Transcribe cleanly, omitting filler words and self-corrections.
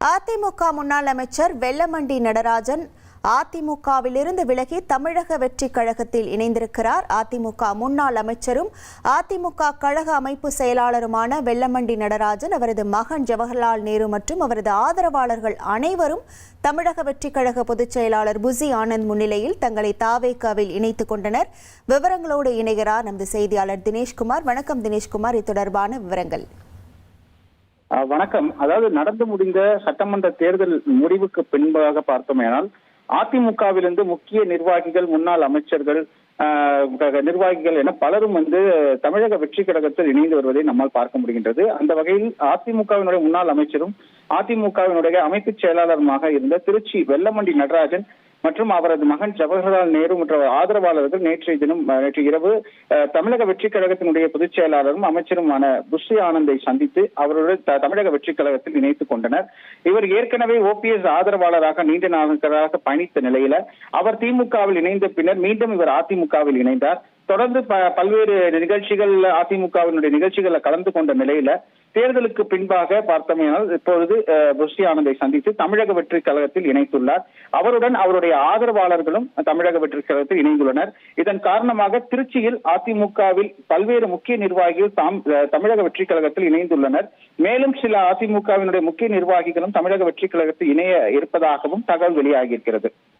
அதிமுக முன்னாள் அமைச்சர் வெல்லமண்டி நடராஜன் அதிமுகவிலிருந்து விலகி தமிழக வெற்றி கழகத்தில் இணைந்திருக்கிறார். அதிமுக முன்னாள் அமைச்சரும் அதிமுக கழக அமைப்பு செயலாளருமான வெல்லமண்டி நடராஜன், அவரது மகன் ஜவஹர்லால் நேரு மற்றும் அவரது ஆதரவாளர்கள் அனைவரும் தமிழக வெற்றி கழக பொதுச் செயலாளர் புசி ஆனந்த் முன்னிலையில் தங்களை தாவேகாவில் இணைத்துக் கொண்டனர். விவரங்களோடு இணைகிறார் நமது செய்தியாளர் தினேஷ்குமார். வணக்கம் தினேஷ்குமார், இது தொடர்பான விவரங்கள். வணக்கம். அதாவது நடந்து முடிந்த சட்டமன்ற தேர்தல் முடிவுக்கு பின்பாக பார்த்தோமேனால் அதிமுகவிலிருந்து முக்கிய நிர்வாகிகள், முன்னாள் அமைச்சர்கள், நிர்வாகிகள் என பலரும் தமிழக வெற்றி கழகத்தில் இணைந்து வருவதை நம்மால் பார்க்க முடிகின்றது. அந்த வகையில் அதிமுகவினுடைய முன்னாள் அமைச்சரும் அதிமுகவினுடைய அமைப்பு செயலாளருமாக இருந்த திருச்சி வெல்லமண்டி நடராஜன் மற்றும் அவரது மகன் ஜவஹர்லால் நேரு மற்றும் ஆதரவாளர்கள் நேற்று இரவு தமிழக வெற்றி கழகத்தினுடைய பொதுச் செயலாளரும் அமைச்சருமான புசி ஆனந்தை சந்தித்து அவருடன் தமிழக வெற்றி கழகத்தில் இணைத்துக் கொண்டனர். இவர் ஏற்கனவே OPS ஆதரவாளராக நீண்ட நாட்களாக பயணித்த நிலையில அவர் திமுகவில் இணைந்த பின்னர் மீண்டும் இவர் அதிமுகவில் இணைந்தார். தொடர்ந்து பல்வேறு நிகழ்ச்சிகள் அதிமுகவினுடைய நிகழ்ச்சிகளில் கலந்து கொண்ட நிலையில தேர்தலுக்கு பின்பாக பார்த்தோமேனால் இப்பொழுது புசி ஆனந்தை சந்தித்து தமிழக வெற்றி கழகத்தில் இணைத்துள்ளார். அவருடன் அவருடைய ஆதரவாளர்களும் தமிழக வெற்றி கழகத்தில் இணைந்துள்ளனர். இதன் காரணமாக திருச்சியில் அதிமுகவில் பல்வேறு முக்கிய நிர்வாகிகள் தமிழக வெற்றி கழகத்தில் இணைந்துள்ளனர். மேலும் சில அதிமுகவினுடைய முக்கிய நிர்வாகிகளும் தமிழக வெற்றி கழகத்தில் இணைய இருப்பதாகவும் தகவல் வெளியாகியிருக்கிறது.